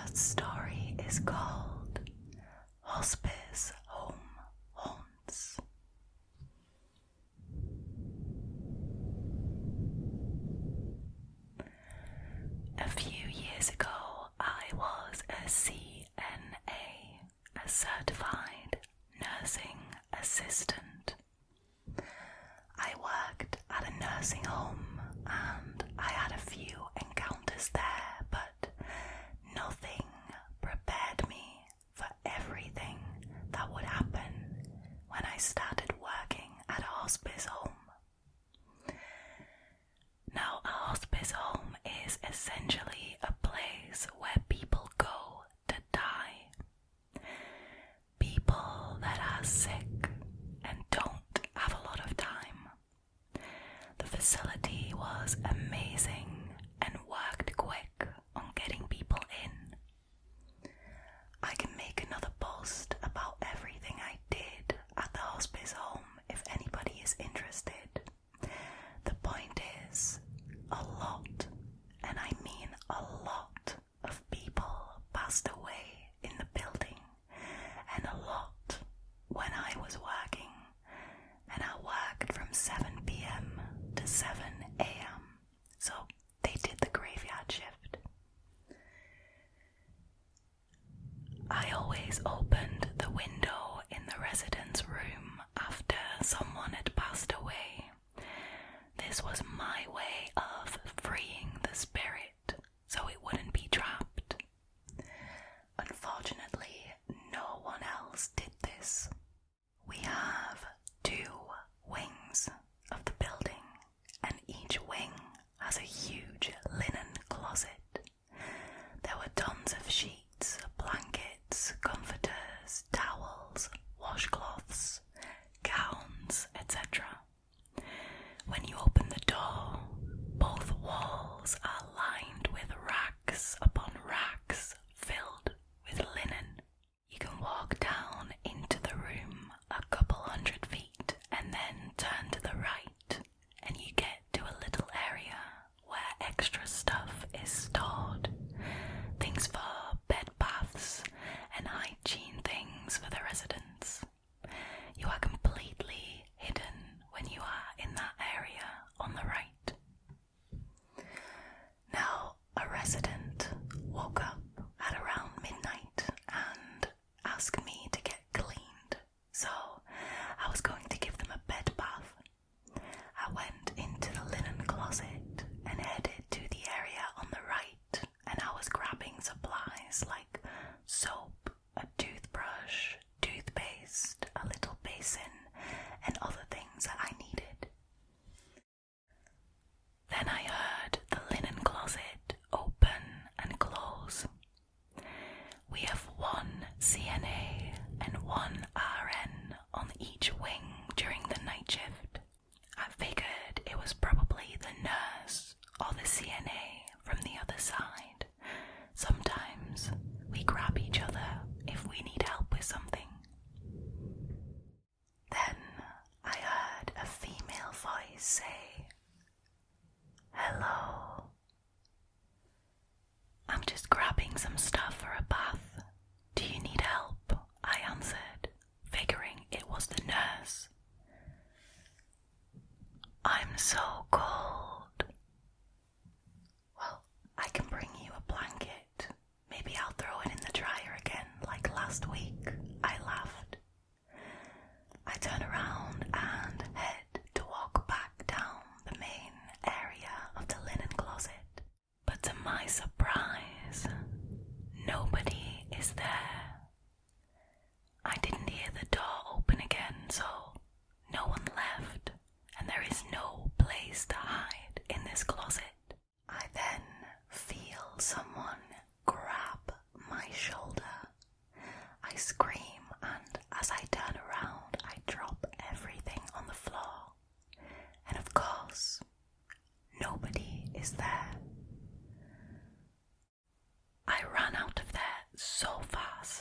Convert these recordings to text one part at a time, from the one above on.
first story is called Hospice Home Haunts. A few years ago, I was a CNA, a certified nursing assistant. I worked at a nursing home and I had a few encounters there, but nothing prepared me for everything that would happen when I started working at a hospice home. Now, a hospice home is essentially a place where people go to die. People that are sick and don't have a lot of time. The facility was amazing and worked quick on getting people in. I can make another post about everything I did at the hospice home if anybody is interested. The point is, a lot, and I mean a lot, of people passed away in the building, and a lot when I was working, and I worked from 7 p.m. to 7 a.m. So they did the graveyard shift. I always opened the window in the residence room after someone had passed away. This was my way of freeing the spirit so it wouldn't be trapped. Unfortunately, no one else did this. We have 2 wings of the building, and each wing has a huge linen closet. There were tons of sheets, blankets, comforters, towels, washcloths, gowns, etc. When you open the door, both walls are lined with racks upon racks filled with linen. You can walk down into the room a couple 100 feet and then turn to the right, and you get to a little area where extra stuff is stored. Things for bed baths and hygiene things for the residents. You are completely hidden when you are in that area on the right. Now, a resident woke up at around midnight and asked me to get cleaned, so I was going to give them a bed bath. I went into the linen closet and headed to the area on the right, and I was grabbing supplies like soap, a toothbrush, toothpaste, a little basin, and other things that I needed. Then I heard the linen closet open and close. We have 1 CNA and 1 RN on each wing during the night shift. I figured it was probably the nurse or the CNA from the other side. Sometimes we grab each other if we need help with something. Then I heard a female voice say, "Hello." "I'm just grabbing some stuff for a bath. Do you need help?" I answered, figuring it was the nurse. "I'm so cold." "Well, I can bring you a blanket. Maybe I'll throw it in the dryer again like last week," I laughed. I turn around and head to walk back down the main area of the linen closet. But to my surprise, nobody is there. I didn't hear the door open again, so no one left, and there is no place to hide in this closet. I then feel someone grab my shoulder. I scream, and as I turn around, I drop everything on the floor. And of course, nobody is there. I ran out of there so fast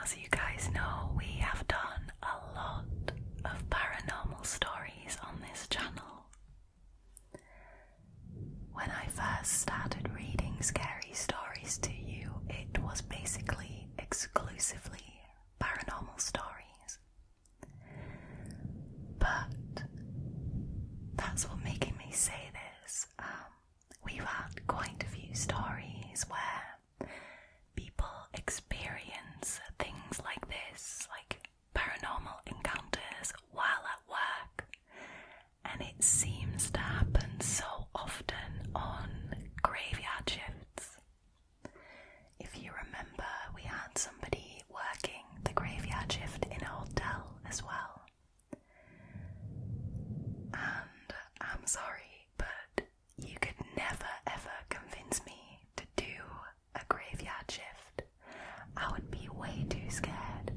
As you guys know, we have done a lot of paranormal stories on this channel. When I first started reading scary stories to you, it was basically exclusively paranormal stories. But that's what making me say this. We've had quite a few stories where people experience things like this, like paranormal encounters while at work, and it seems to happen so often on graveyard shifts. If you remember, we had somebody working the graveyard shift in a hotel as well. And I'm sorry, but you could never ever convince me to do a graveyard shift. I would be way too scared.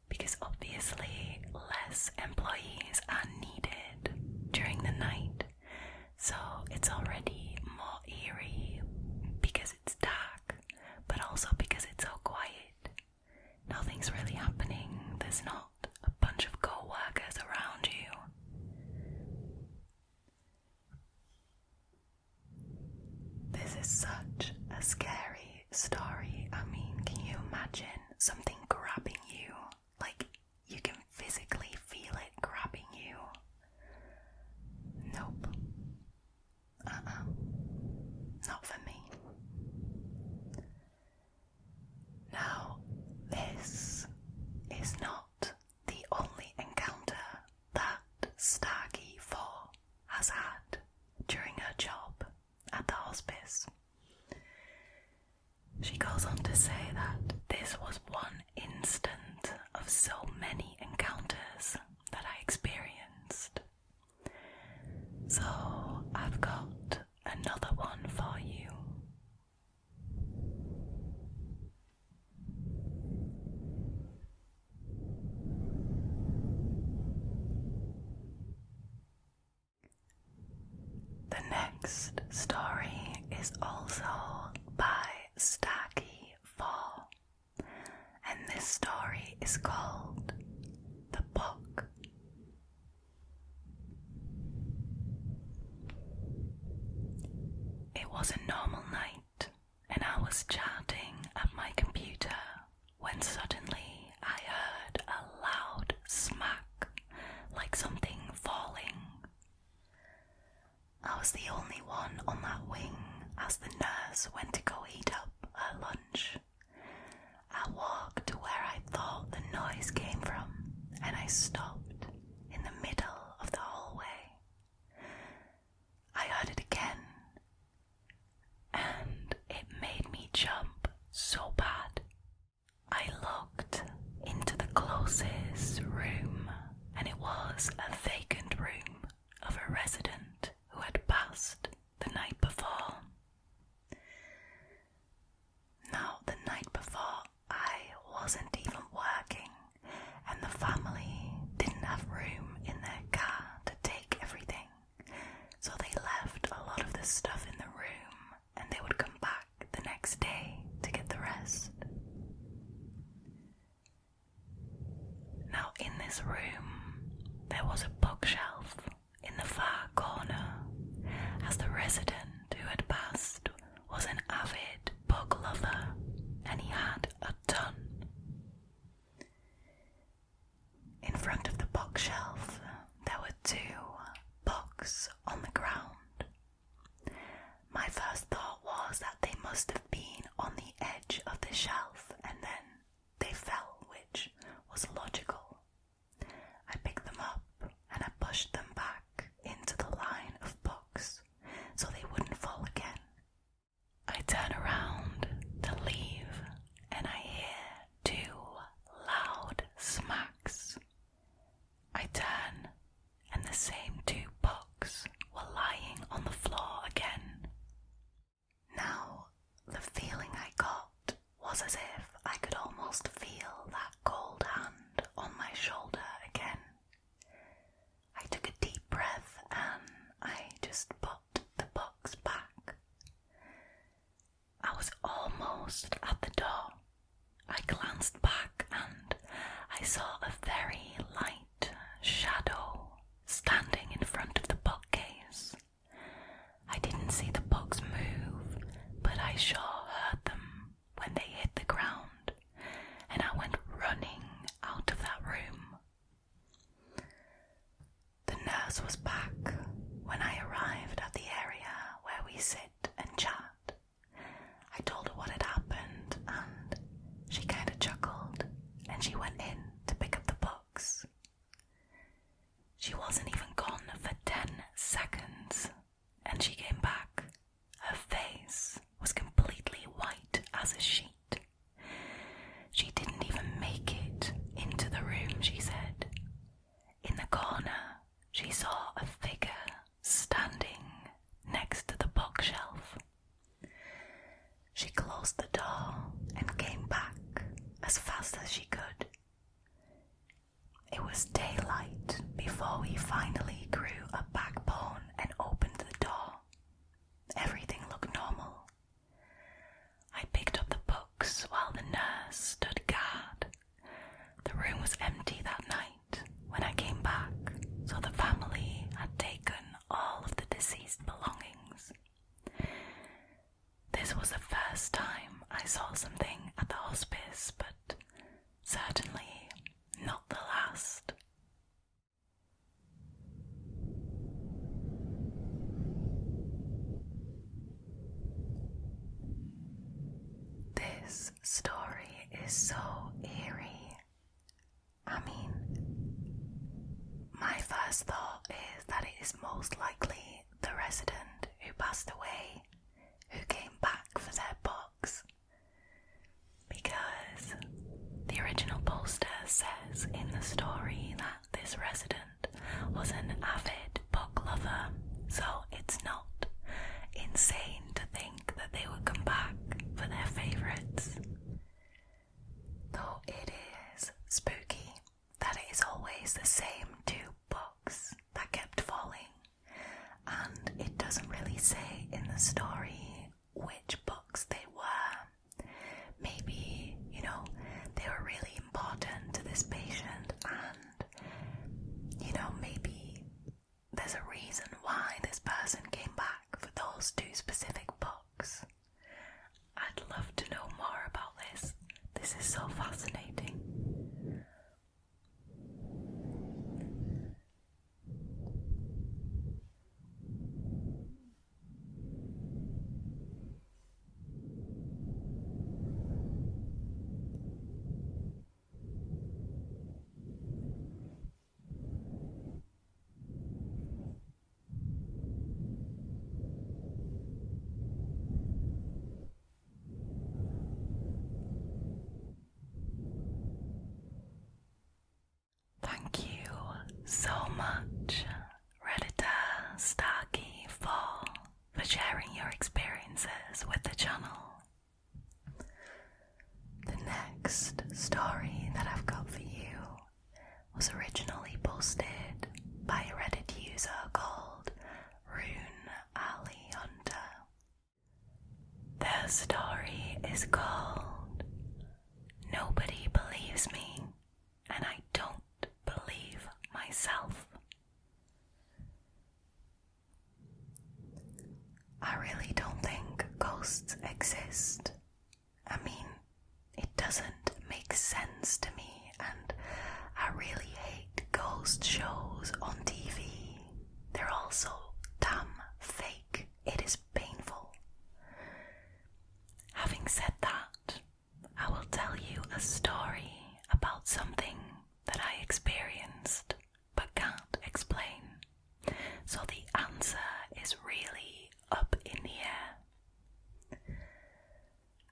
Because obviously less employees are needed during the night, so it's already more eerie because it's dark, but also because it's so quiet. Nothing's really happening. There's not a bunch of co-workers around you. This is such a scary story. I mean, can you imagine something grabbing you? Like, you can physically feel it grabbing you. Nope. Not for me. Now, this is not the only encounter that Starkey 4 has had during her job at the hospice. She goes on to say that this was one instant of so many encounters that I experienced. So I've got another one for you. The next story is also by Starkey 4, and this story is called The Book. It was a normal night, and I was chatting at my computer when suddenly I heard a loud smack, like something falling. I was the only one on that wing as the nurse went to go eat up her lunch. I walked to where I thought the noise came from, and I stopped in the middle of the hallway. I heard it again, and it made me jump so bad. I looked into the closest room, and it was a vacant room of a resident who had passed the night before. Now, the night before, I wasn't even working, and the family didn't have room in their car to take everything, so they left a lot of the stuff in the room, and they would come back the next day to get the rest. Now, in this room, there was a bookshelf in the far corner, as the resident who had passed was an avid book lover, and he had a ton. In front of the bookshelf, there were 2 books on the ground. My first thought was that they must have been on the edge of the shelf and then they fell, which was logical. I picked them up and I pushed them back into the line of books so they wouldn't fall again. I turn around to leave and I hear 2 loud smacks. I turn and the same 2 books were lying on the floor again. Now, the feeling I got was as if I could almost feel that cold hand on my I sure heard them when they hit the ground, and I went running out of that room. The nurse was back when I arrived at the area where we sit and chat. I told her what had happened, and she kind of chuckled, and she went in to pick up the books. She wasn't even gone for 10 seconds, and she came back. Her face was completely white as a sheet. She didn't even make it into the room, she said. In the corner, she saw a figure standing next to the bookshelf. She closed the door and came back as fast as she could. It was daylight before we finally grew a backbone and opened the door. Everything looked normal. I picked up the books while the nurse stood guard. The room was empty that night when I came back, so the family had taken all of the deceased belongings. This was the first time I saw something at the hospice, but certainly not the last. This story is so eerie. I mean, my first thought is that it is most likely the resident who passed away who came back for their books. Because the original poster says in the story that this resident was an avid book lover, so it's not insane to think that they would come back for their favourites. Though it is spooky that it is always the same 2 books that kept falling, and it doesn't really say in the story which books they were. Maybe, they were really important to this patient, and, maybe there's a reason why this person came back for those 2 specific books. I'd love to know more about this. This is so fascinating. Thank you so much, Redditor Starkey, for sharing your experiences with the channel. The next story that I've got for you was originally posted by a Reddit user called RuneAllyHunter. Their story is called Nobody Believes Me, and I don't believe myself. I really don't think ghosts exist. I mean, it doesn't make sense to me, and I really hate ghost shows on TV. They're all so damn fake. It is painful. Having said that, I will tell you a story about something that I experienced but can't explain. So the answer is really up in the air.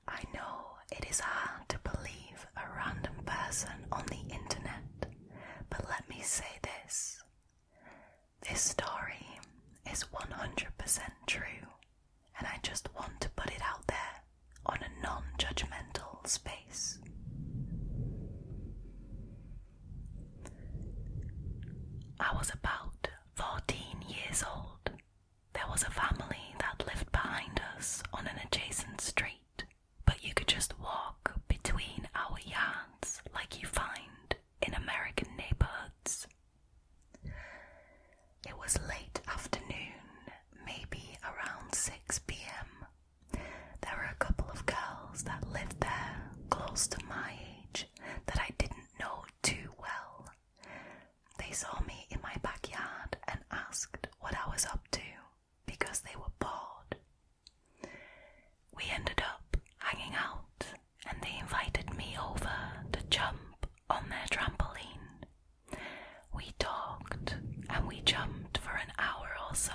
I know it is hard to believe a random person on the internet, but let me say this. This story is 100% true, and I just want to put it out there on a non-judgmental space. I was about 14 years old. There was a family that lived behind us on an adjacent street, but you could just walk between our yards like you find in American neighborhoods. It was late afternoon, maybe around 6 p.m. There were a or so.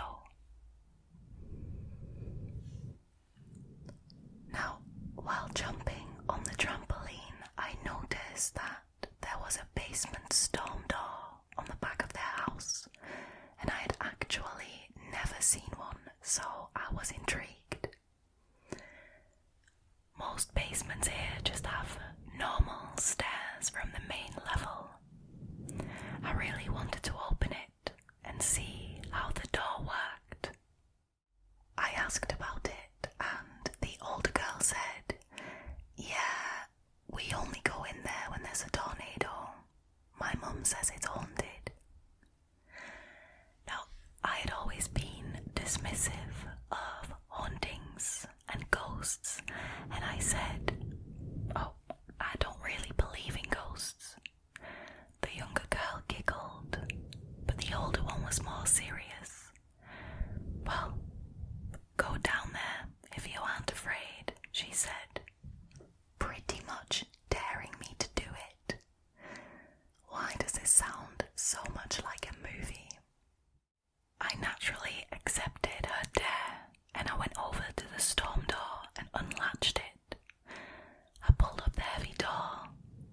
Now, while jumping on the trampoline, I noticed that there was a basement storm door on the back of their house, and I had actually never seen one, so I was intrigued. Most basements here just have normal stairs from the main level. I really wanted to open it and see how the door worked. I asked about it, and the older girl said, "Yeah, we only go in there when there's a tornado. My mum says it's haunted." Now, I had always been dismissive of hauntings and ghosts, and I said, "Oh, I don't really believe in ghosts." The younger girl giggled, but the older one was more serious. "Well, go down there if you aren't afraid," she said, pretty much daring me to do it. Why does this sound so much like a movie? I naturally accepted her dare, and I went over to the storm door and unlatched it. I pulled up the heavy door,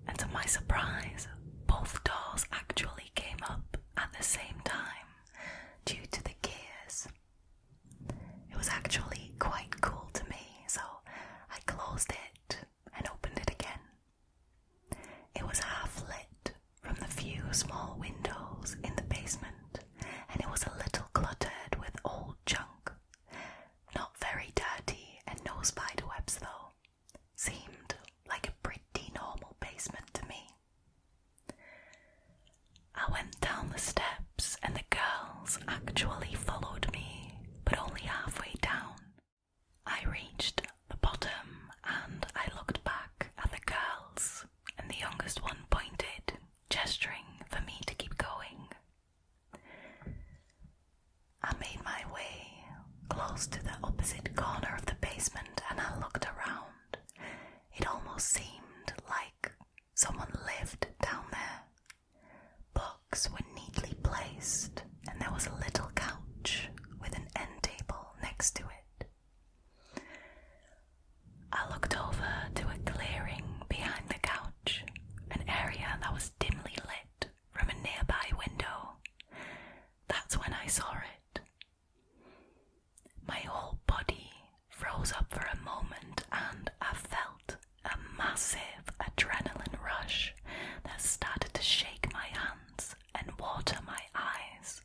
and to my surprise, both doors actually came up at the same time due to the gears. It was actually quite cool to me, so I closed it and opened it again. It was half lit from the few small windows in the basement, and it was a little cluttered with old junk. Not very dirty and no spider webs though. Seemed like a pretty normal basement to me. I went down the steps and the girls actually followed me, but only halfway down. I reached the bottom and I looked back at the girls, and the youngest one pointed, gesturing for me to keep going. I made my way close to the opposite corner of the basement and I looked around. It almost seemed like someone lived down there. Books were neatly placed and there was a little couch with an end table next to it. I looked over to a clearing behind the couch, an area that was dimly lit from a nearby window. That's when I saw it. My whole body froze up for a moment and I felt a massive adrenaline rush that started to shake my hands and water my eyes.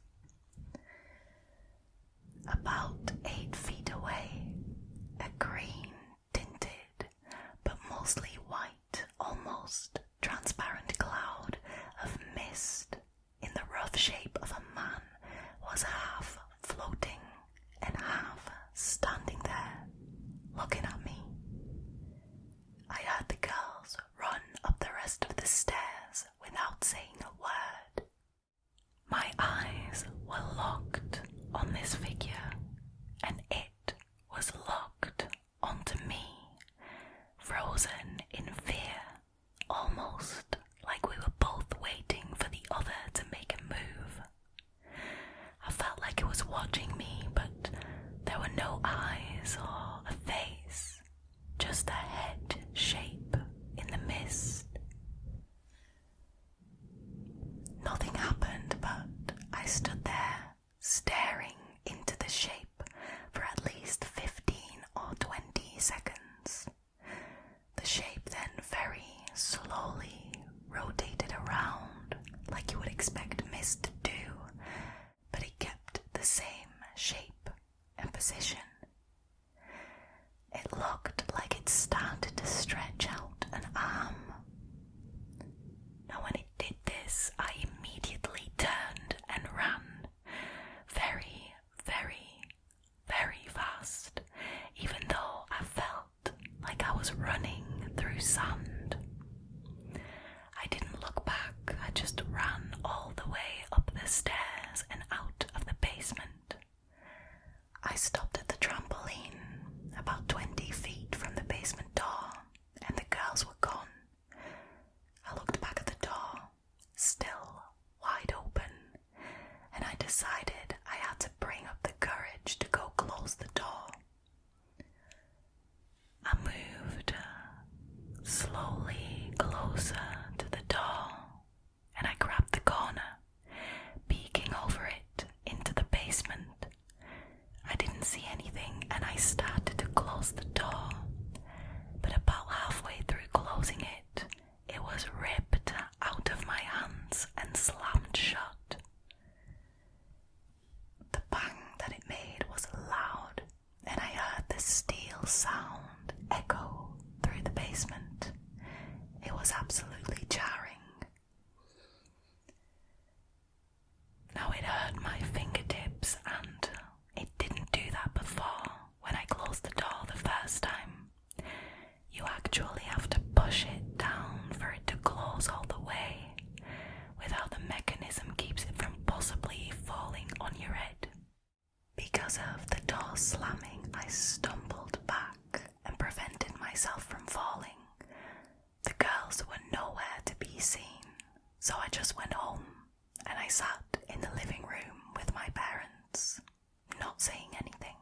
About 8 feet away, a green tinted but mostly white, almost transparent cloud of mist in the rough shape of a man was half floating and half standing there, looking at me. I heard the girls run up the rest of the stairs without saying a word. My eyes were locked on this figure, and it was locked onto me, frozen in fear, almost like we were both waiting for the other to make a move. I felt like it was watching me, but there were no eyes or a face, just a head shape in the mist. Nothing happened, but I stood there, staring into the shape for at least 15 or 20 seconds. The shape then very slowly rotated around, like you would expect mist to do, but it kept the same shape and position. It looked like it started to stretch out an arm. Now when it did this, I immediately turned and ran, very, very, very fast, even though I felt like I was running through sand. I didn't look back, I just ran all the way up the stairs and out of the basement. I stopped at the trampoline, about 20 feet from the basement door, and the girls were gone. I looked back at the door, still wide open, and I decided I had to bring a I started to close the door, but about halfway through closing it, it was ripped out of my hands and slammed shut. The bang that it made was loud, and I heard the steel sound echo through the basement. It was absolutely jarring. Now it hurt my fingertips, and it didn't do that before when I closed the door the first time. You actually have to push it down for it to close all the way, without the mechanism keeps it from possibly falling on your head. Because of the door slamming, I stumbled back and prevented myself from falling. The girls were nowhere to be seen, so I just went home and I sat in the living room with my parents, not saying anything.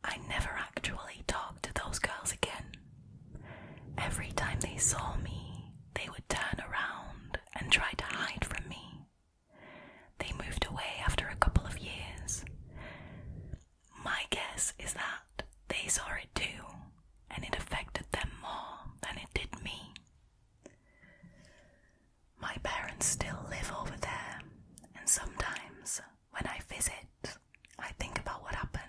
I never actually talked to those girls again. Every time they saw me, they would turn around and try to hide from me. They moved away after a couple of years. My guess is that they saw it too, and it affected them more than it did me. My parents still live over there, and sometimes when I visit, I think about what happened.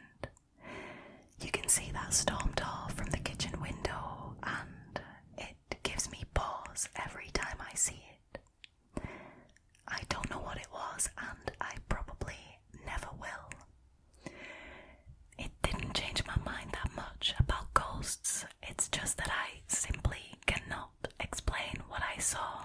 You can see that storm door from the kitchen window, and it gives me pause every time I see it. I don't know what it was, and I probably never will. It didn't change my mind that much about ghosts. It's just that I simply cannot explain what I saw.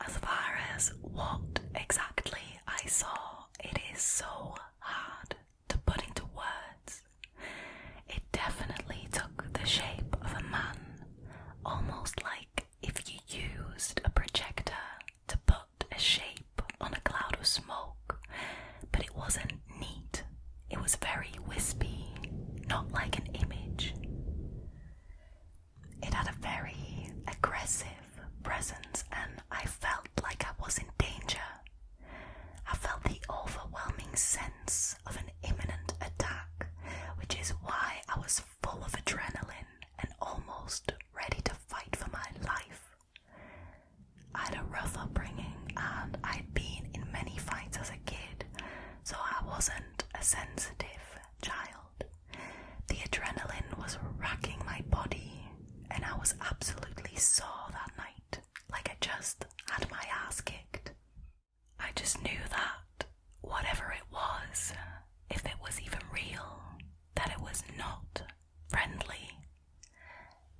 As far as what exactly I saw, it is so hard to put into words. It definitely took the shape of a man, almost like if you used a projector to put a shape on a cloud of smoke, but it wasn't neat. It was very wispy, not like an image. It had a very aggressive presence, and I felt like I was in danger. I felt the overwhelming sense of an imminent attack, which is why I was full of adrenaline and almost ready to fight for my life. I had a rough upbringing, and I'd been in many fights as a kid, so I wasn't a sensitive child. The adrenaline was racking my body, and I was absolutely sore that night, like I just had my ass kicked. I just knew that whatever it was, if it was even real, that it was not friendly,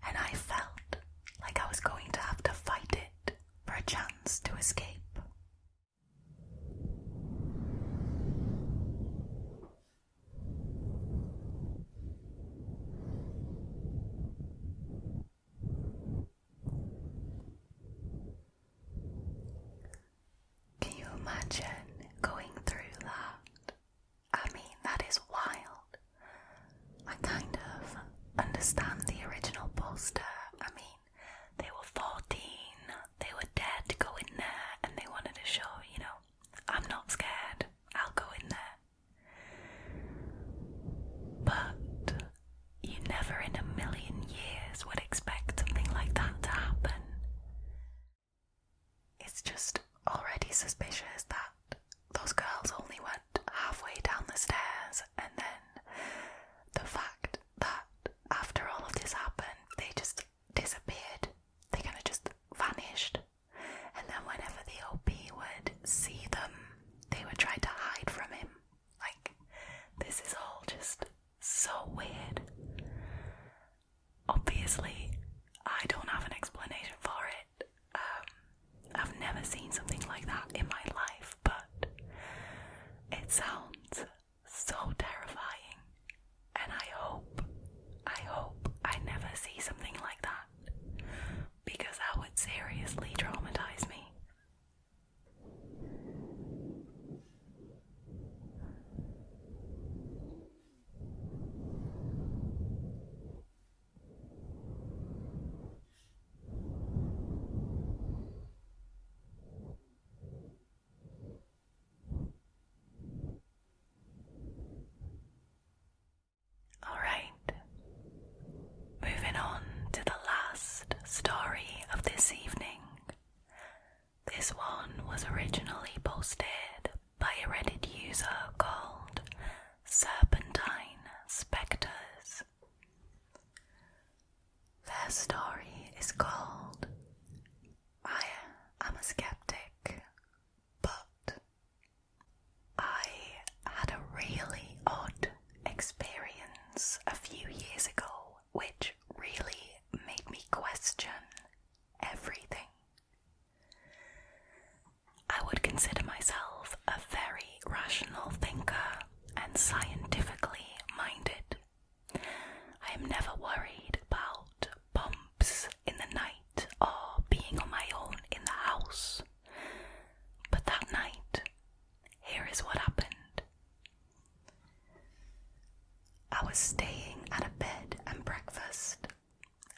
and I felt like I was going to have to fight it for a chance to escape. Can you imagine going through that? I mean, that is wild. I kind of understand the original poster. I mean, they were 14, they were dared to go in there, and they wanted to show, I'm not scared, I'll go in there. But you never in a million years would expect something like that to happen. It's just already suspicious that those girls only went halfway down the stairs, and then the fact that after all of this happened, they just disappeared. They kind of just vanished. And then whenever the OP would see them, they would try to hide from him. Like, this is all just so weird. Obviously, I don't have an explanation for it. I've never seen something like that in my life, but it sounds so terrifying, and I hope I never see something like that, because that would seriously traumatize me. rational thinker and scientifically minded. I am never worried about bumps in the night or being on my own in the house. But that night, here is what happened. I was staying at a bed and breakfast.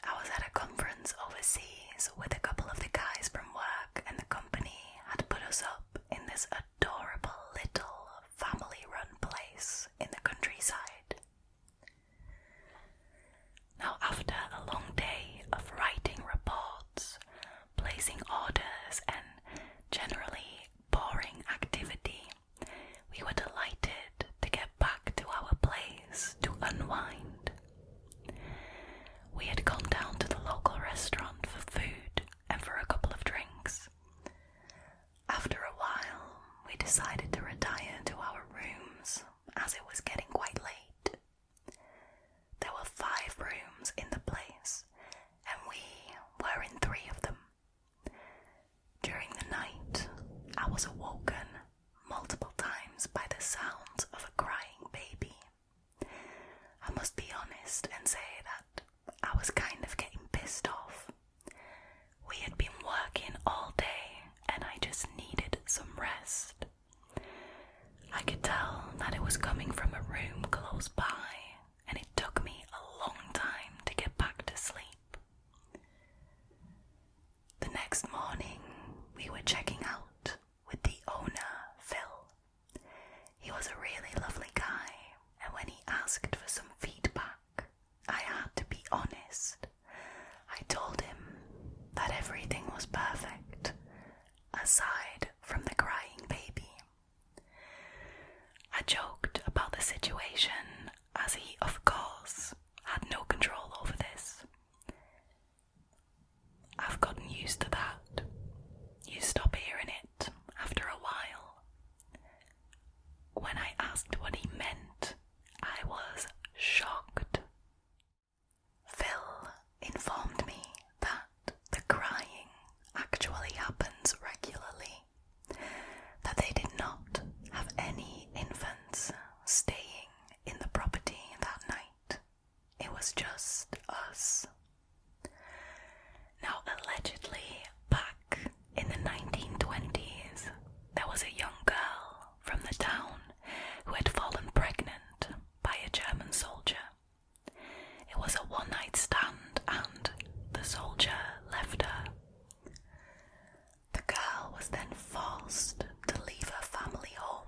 I was at a conference overseas with a couple of the guys from work, and the company had put us up in this adorable little family-run place in the countryside. Now, after a long day of writing reports, placing orders, and generally boring activity, we were delighted to get back to our place to unwind. We had gone down to the local restaurant for food and for a couple of drinks. After a while, we decided to retire to our rooms as it was getting quite late. There were 5 rooms in the place, and we were in 3 of them. During the night, I was awoken multiple times by the sounds of a crying baby. I must be honest and say that I was kind of getting pissed off. We had been working all day and I just needed some rest. I could tell that it was coming from a room close by, and it took me a long time to get back to sleep. The next morning, we were checking out with the owner, Phil. He was a really lovely guy, and when he asked for some feedback, I had to be honest. I told him that everything was perfect, aside from the crying baby. I joked about the situation, as he, of course, had no control over this. I've gotten used to that. You stop hearing it after a while. When I asked what he meant, I was shocked. Phil informed me that the crying actually happens regularly, that they did not have any infants staying in the property that night. It was just us. Now, allegedly, back in the 1920s, there was a young girl from the town who had fallen pregnant by a German soldier. It was a one-night stand and the soldier left her. The girl was then forced to leave her family home,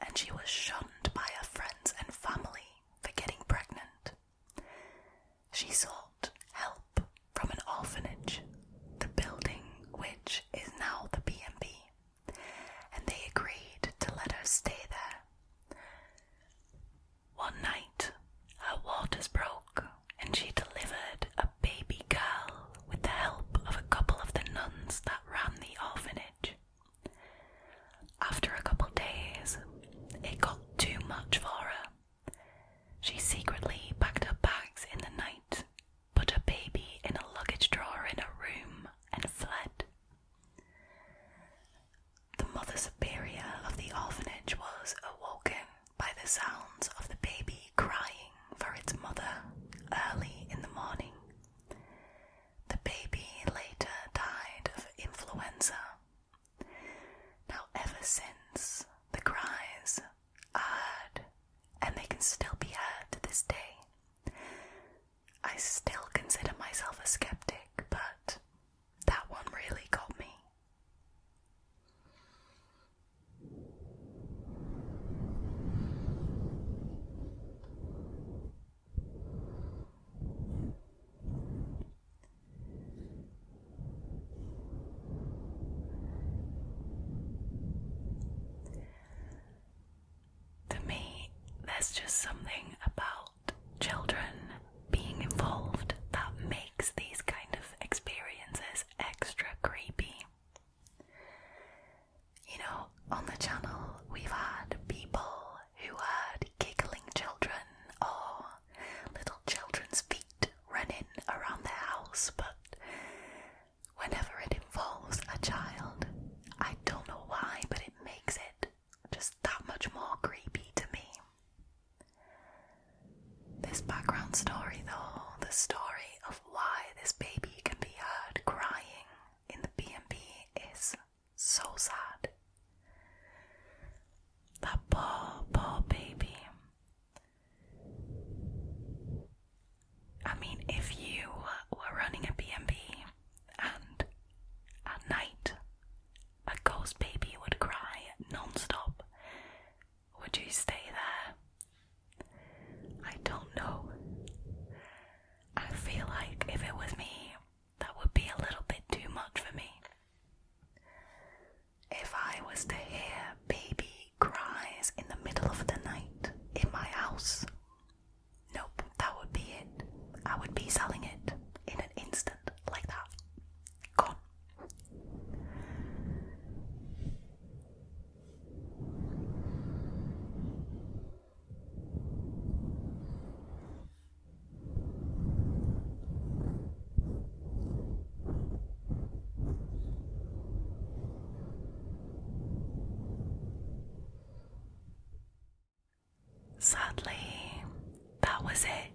and she was shunned by her friends and family for getting pregnant. She sought help from an orphanage, the building which is now the B&B, and they agreed to let her stay there. One night, her waters broke, and she delivered a baby girl with the help of a couple of the nuns that ran the orphanage. After a couple days, it got too much for her. She secretly packed her bags in the night, put her baby in a luggage drawer in her room, and fled. The Mother Superior of the orphanage was awoken by the sounds of the baby crying for its mother early in the morning. The baby later died of influenza. Now, ever since, the cries are heard, and they can still be heard to this day. I still consider myself a skeptic, but that one really got me. To me, there's just something about children being involved that makes these kind of experiences extra creepy. You know, on the channel we've had people who had giggling children or little children's feet running around their house, but whenever it involves a child, I don't know why, but it makes it just that much more stay there? I don't know. I feel like if it was me, that would be a little bit too much for me. If I was to hear baby cries in the middle of the night in my house, nope, that would be it. I would be selling it in an instant, like that. Gone. Sadly, that was it